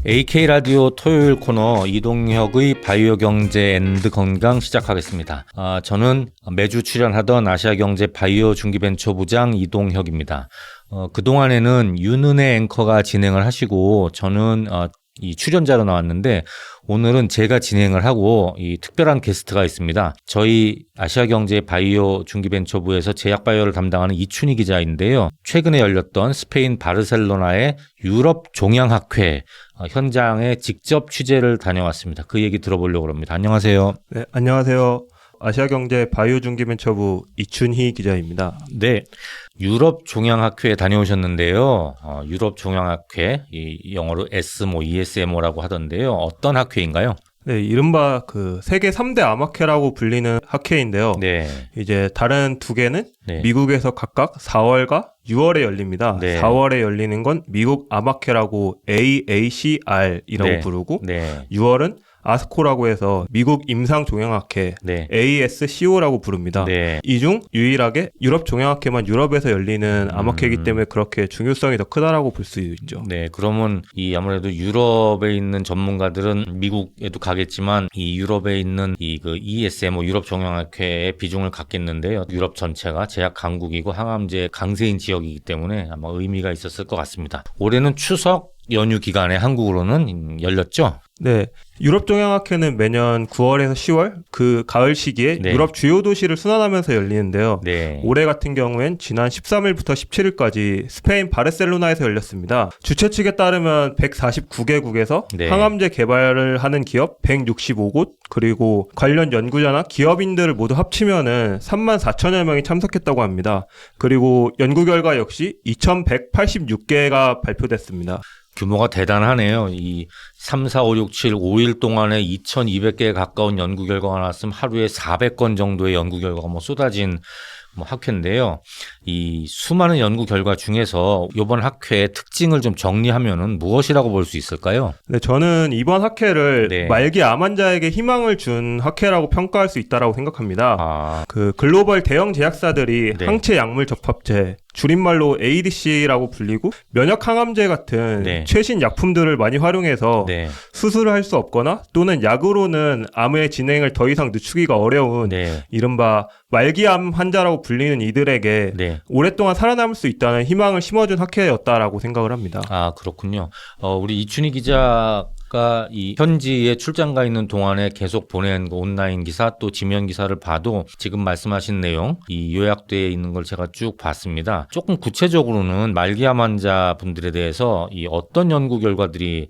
AK라디오 토요일 코너 이동혁의 바이오 경제 앤드 건강 시작하겠습니다. 저는 매주 출연하던 아시아경제 바이오 중기벤처부장 이동혁입니다. 그동안에는 윤은혜 앵커가 진행을 하시고 저는 이 출연자로 나왔는데 오늘은 제가 진행을 하고 이 특별한 게스트가 있습니다. 저희 아시아경제 바이오 중기벤처부에서 제약바이오를 담당하는 이춘희 기자인데요. 최근에 열렸던 스페인 바르셀로나의 유럽 종양학회 현장에 직접 취재를 다녀왔습니다. 그 얘기 들어보려고 합니다. 안녕하세요. 네, 안녕하세요. 아시아경제 바이오 중기벤처부 이춘희 기자입니다. 네, 유럽 종양학회에 다녀오셨는데요. 유럽 종양학회, 이 영어로 ESMO, ESMO라고 하던데요. 어떤 학회인가요? 네, 이른바 그 세계 3대 암학회라고 불리는 학회인데요. 네. 이제 다른 두 개는 네. 미국에서 각각 4월과 6월에 열립니다. 네. 4월에 열리는 건 미국 암학회라고 AACR이라고 네. 부르고 네. 6월은 아스코라고 해서 미국 임상종양학회 네. ASCO라고 부릅니다. 네. 이 중 유일하게 유럽 종양학회만 유럽에서 열리는 암학회이기 때문에 그렇게 중요성이 더 크다라고 볼 수 있죠. 네, 그러면 이 아무래도 유럽에 있는 전문가들은 미국에도 가겠지만 이 유럽에 있는 그 ESMO 유럽 종양학회의 비중을 갖겠는데요. 유럽 전체가 제약 강국이고 항암제 강세인 지역이기 때문에 아마 의미가 있었을 것 같습니다. 올해는 추석 연휴 기간에 한국으로는 열렸죠? 네. 유럽 종양학회는 매년 9월에서 10월 그 가을 시기에 네. 유럽 주요 도시를 순환하면서 열리는데요. 네. 올해 같은 경우엔 지난 13일부터 17일까지 스페인 바르셀로나에서 열렸습니다. 주최 측에 따르면 149개국에서 네. 항암제 개발을 하는 기업 165곳 그리고 관련 연구자나 기업인들을 모두 합치면은 34,000여 명이 참석했다고 합니다. 그리고 연구 결과 역시 2,186개가 발표됐습니다. 규모가 대단하네요. 이 3, 4, 5, 6, 7, 5일 동안에 2,200개에 가까운 연구 결과가 나왔으면 하루에 400건 정도의 연구 결과가 쏟아진 학회인데요. 이 수많은 연구 결과 중에서 이번 학회의 특징을 좀 정리하면은 무엇이라고 볼 수 있을까요? 네, 저는 이번 학회를 네. 말기 암 환자에게 희망을 준 학회라고 평가할 수 있다고 생각합니다. 그 글로벌 대형 제약사들이 네. 항체 약물 접합제, 줄임말로 ADC라고 불리고 면역 항암제 같은 네. 최신 약품들을 많이 활용해서 네. 수술을 할 수 없거나 또는 약으로는 암의 진행을 더 이상 늦추기가 어려운 네. 이른바 말기암 환자라고 불리는 이들에게 네. 오랫동안 살아남을 수 있다는 희망을 심어준 학회였다라고 생각을 합니다. 그렇군요. 우리 이춘희 기자가 이 현지에 출장 가 있는 동안에 계속 보낸 그 온라인 기사 또 지면 기사를 봐도 지금 말씀하신 내용 이 요약되어 있는 걸 제가 쭉 봤습니다. 조금 구체적으로는 말기암 환자분들에 대해서 이 어떤 연구 결과들이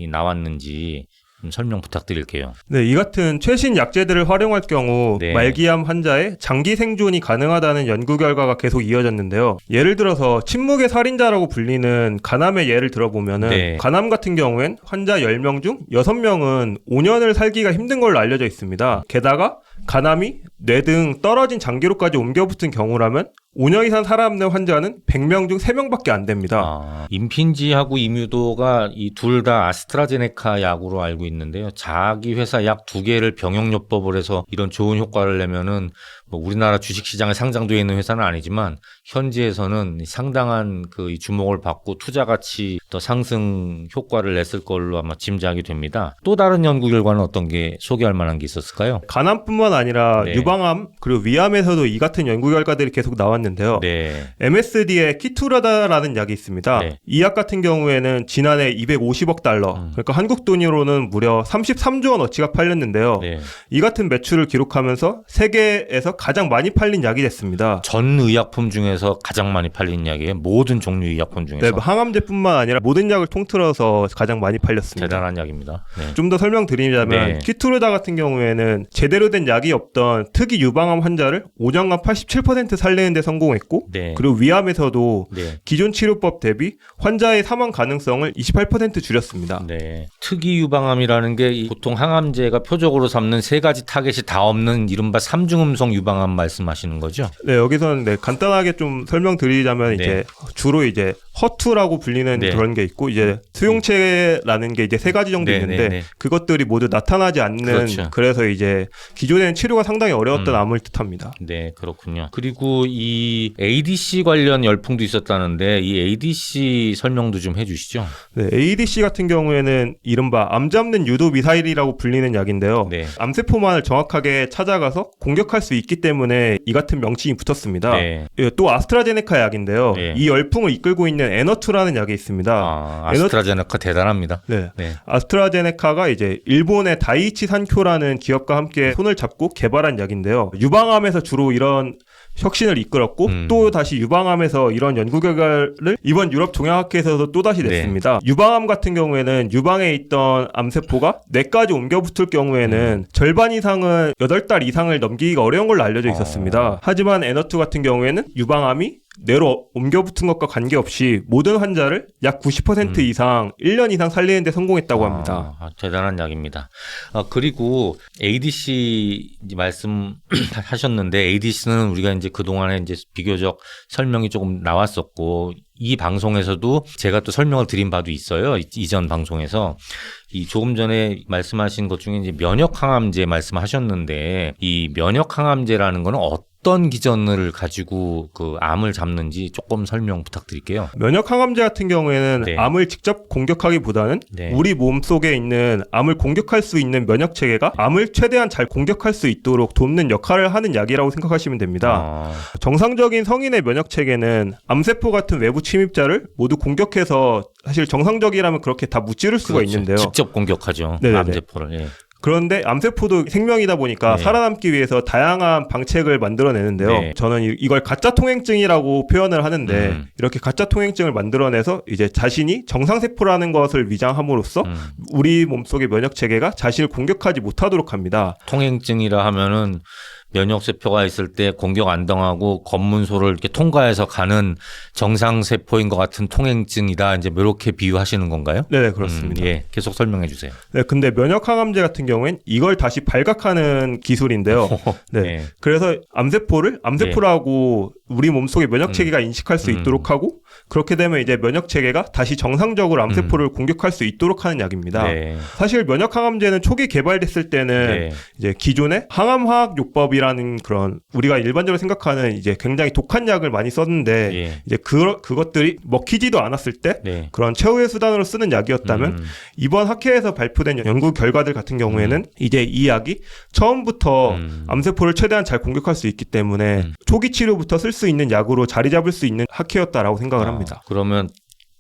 나왔는지 좀 설명 부탁드릴게요. 네, 이 같은 최신 약제들을 활용할 경우 네. 말기암 환자의 장기 생존이 가능하다는 연구 결과가 계속 이어졌는데요. 예를 들어서 침묵의 살인자라고 불리는 간암의 예를 들어보면은 네. 간암 같은 경우엔 환자 10명 중 6명은 5년을 살기가 힘든 걸로 알려져 있습니다. 게다가 간암이 뇌 등 떨어진 장기로까지 옮겨붙은 경우라면 5년 이상 살아남는 환자는 100명 중 3명밖에 안 됩니다. 임핀지하고 이뮤도가 이 둘 다 아스트라제네카 약으로 알고 있는데요. 자기 회사 약 2개를 병용요법을 해서 이런 좋은 효과를 내면은 우리나라 주식시장에 상장되어 있는 회사는 아니지만 현지에서는 상당한 그 주목을 받고 투자 가치 더 상승 효과를 냈을 걸로 아마 짐작이 됩니다. 또 다른 연구 결과는 어떤 게 소개할 만한 게 있었을까요? 간암뿐만 아니라 네. 유방암 그리고 위암에서도 이 같은 연구 결과들이 계속 나왔는데요. 네. MSD의 키투라다라는 약이 있습니다. 네. 이 약 같은 경우에는 지난해 250억 달러, 그러니까 한국 돈으로는 무려 33조 원어치가 팔렸는데요. 네. 이 같은 매출을 기록하면서 세계에서 가장 많이 팔린 약이 됐습니다. 전 의약품 중에서 가장 많이 팔린 약이에요. 모든 종류 의약품 중에서. 네, 항암제뿐만 아니라 모든 약을 통틀어서 가장 많이 팔렸습니다. 대단한 약입니다. 네. 좀 더 설명드리자면 네. 키투르다 같은 경우에는 제대로 된 약이 없던 특이 유방암 환자를 5년간 87% 살리는 데 성공했고 네. 그리고 위암에서도 네. 기존 치료법 대비 환자의 사망 가능성을 28% 줄였습니다. 네. 특이 유방암이라는 게 보통 항암제가 표적으로 삼는 세 가지 타겟이 다 없는 이른바 삼중음성 유방암 말씀하시는 거죠? 네, 여기서는 간단하게 좀 설명드리자면 네. 이제 주로 이제 허투라고 불리는 네. 그런 게 있고 이제 수용체라는 게 이제 세 가지 정도 네, 있는데 네, 네. 그것들이 모두 나타나지 않는 그렇죠. 그래서 이제 기존에는 치료가 상당히 어려웠던 암을 뜻합니다. 네, 그렇군요. 그리고 이 ADC 관련 열풍도 있었다는데 이 ADC 설명도 좀 해주시죠. 네, ADC 같은 경우에는 이른바 암 잡는 유도 미사일이라고 불리는 약인데요. 네. 암세포만을 정확하게 찾아가서 공격할 수 있기 때문에 이 같은 명칭이 붙었습니다. 네. 예, 또 아스트라제네카 약인데요. 네. 이 열풍을 이끌고 있는 에너투라는 약이 있습니다. 아스트라제네카 대단합니다. 네. 네. 아스트라제네카가 이제 일본의 다이이치 산쿄라는 기업과 함께 손을 잡고 개발한 약인데요. 유방암에서 주로 이런 혁신을 이끌었고 또 다시 유방암에서 이런 연구 결과를 이번 유럽 종양학회에서도 또다시 냈습니다. 유방암 같은 경우에는 유방에 있던 암세포가 뇌까지 옮겨 붙을 경우에는 절반 이상은 8달 이상을 넘기기가 어려운 걸로 알려져 있었습니다. 하지만 에너투 같은 경우에는 유방암이 뇌로 옮겨 붙은 것과 관계없이 모든 환자를 약 90% 이상 1년 이상 살리는 데 성공했다고 합니다. 대단한 약입니다. 그리고 ADC 말씀하셨는데 ADC는 우리가 이제 그동안에 이제 비교적 설명이 조금 나왔었고 이 방송에서도 제가 또 설명을 드린 바도 있어요. 이전 방송에서 이 조금 전에 말씀하신 것 중에 이제 면역 항암제 말씀하셨는데 이 면역 항암제라는 거는 어떤 기전을 가지고 그 암을 잡는지 조금 설명 부탁드릴게요. 면역 항암제 같은 경우에는 네. 암을 직접 공격하기보다는 네. 우리 몸 속에 있는 암을 공격할 수 있는 면역 체계가 암을 최대한 잘 공격할 수 있도록 돕는 역할을 하는 약이라고 생각하시면 됩니다. 정상적인 성인의 면역 체계는 암세포 같은 외부 침입자를 모두 공격해서 사실 정상적이라면 그렇게 다 무찌를 수가 그렇죠. 있는데요. 직접 공격하죠. 네네네. 암세포를. 예. 그런데 암세포도 생명이다 보니까 네. 살아남기 위해서 다양한 방책을 만들어내는데요. 네. 저는 이걸 가짜 통행증이라고 표현을 하는데 이렇게 가짜 통행증을 만들어내서 이제 자신이 정상세포라는 것을 위장함으로써 우리 몸속의 면역체계가 자신을 공격하지 못하도록 합니다. 통행증이라 하면은 면역세포가 있을 때 공격 안 당하고 검문소를 이렇게 통과해서 가는 정상세포인 것 같은 통행증이다. 이제 이렇게 비유하시는 건가요? 네, 그렇습니다. 예, 계속 설명해 주세요. 네, 근데 면역항암제 같은 경우엔 이걸 다시 발각하는 기술인데요. 네. 네. 그래서 암세포를 암세포라고 우리 몸속의 면역체계가 인식할 수 있도록 하고 그렇게 되면 이제 면역체계가 다시 정상적으로 암세포를 공격할 수 있도록 하는 약입니다. 네. 사실 면역항암제는 초기 개발됐을 때는 네. 이제 기존의 항암화학요법이라는 그런 우리가 일반적으로 생각하는 이제 굉장히 독한 약을 많이 썼는데 예. 이제 그것들이 먹히지도 않았을 때 네. 그런 최후의 수단으로 쓰는 약이었다면 이번 학회에서 발표된 연구 결과들 같은 경우에는 이제 이 약이 처음부터 암세포를 최대한 잘 공격할 수 있기 때문에 초기 치료부터 쓸 수 있는 약으로 자리 잡을 수 있는 학회였다라고 생각을 합니다. 그러면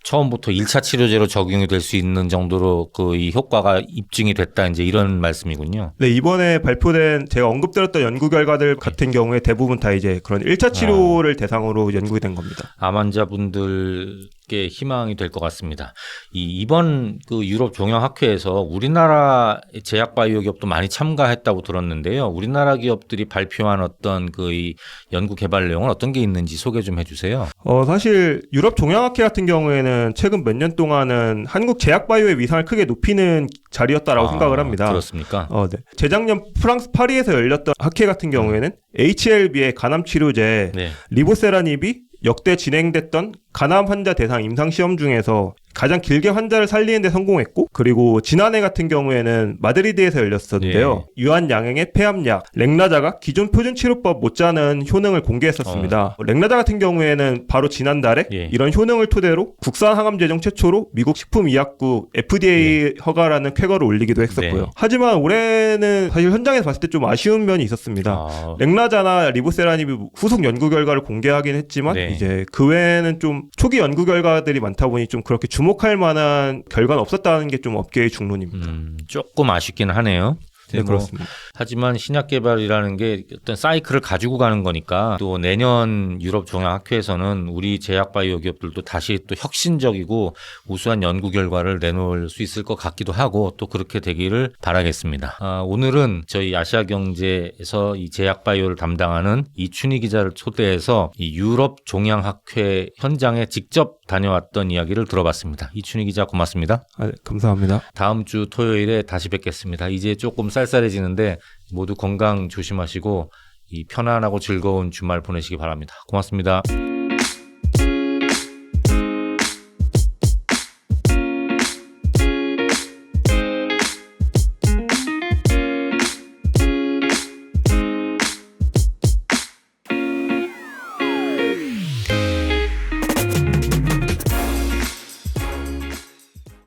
처음부터 1차 치료제로 적용이 될 수 있는 정도로 그 이 효과가 입증이 됐다 이제 이런 말씀이군요. 네, 이번에 발표된 제가 언급드렸던 연구 결과들 같은 경우에 대부분 다 이제 그런 1차 치료를 대상으로 연구된 겁니다. 암 환자분들께 희망이 될 것 같습니다. 이번 그 유럽 종양학회에서 우리나라 제약바이오 기업도 많이 참가했다고 들었는데요. 우리나라 기업들이 발표한 어떤 그 이 연구 개발 내용은 어떤 게 있는지 소개 좀 해주세요. 사실 유럽 종양학회 같은 경우에는 최근 몇 년 동안은 한국 제약바이오의 위상을 크게 높이는 자리였다라고 생각을 합니다. 그렇습니까? 네. 재작년 프랑스 파리에서 열렸던 학회 같은 경우에는 HLB의 간암 치료제 네. 리보세라닙이 역대 진행됐던 간암 환자 대상 임상 시험 중에서 가장 길게 환자를 살리는 데 성공했고 그리고 지난해 같은 경우에는 마드리드에서 열렸었는데요. 유한 양행의 폐암약 렉나자가 기존 표준 치료법 못지않은 효능을 공개했었습니다. 렉나자 같은 경우에는 바로 지난달에 이런 효능을 토대로 국산 항암 제정 최초로 미국 식품의약국 FDA 허가라는 쾌거를 올리기도 했었고요. 하지만 올해는 사실 현장에서 봤을 때 좀 아쉬운 면이 있었습니다. 렉나자나 리보세라닙이 후속 연구 결과를 공개하긴 했지만 이제 그 외에는 좀 초기 연구 결과들이 많다 보니 좀 그렇게 주목할 만한 결과는 없었다는 게 좀 업계의 중론입니다. 조금 아쉽긴 하네요. 네, 그렇습니다. 하지만 신약 개발이라는 게 어떤 사이클을 가지고 가는 거니까 또 내년 유럽 종양학회에서는 우리 제약바이오 기업들도 다시 또 혁신적이고 우수한 연구 결과를 내놓을 수 있을 것 같기도 하고 또 그렇게 되기를 바라겠습니다. 오늘은 저희 아시아경제에서 이 제약바이오를 담당하는 이춘희 기자를 초대해서 이 유럽 종양학회 현장에 직접 다녀왔던 이야기를 들어봤습니다. 이춘희 기자 고맙습니다. 네, 감사합니다. 다음 주 토요일에 다시 뵙겠습니다. 이제 조금 쌀쌀해지는데 모두 건강 조심하시고 이 편안하고 즐거운 주말 보내시기 바랍니다. 고맙습니다.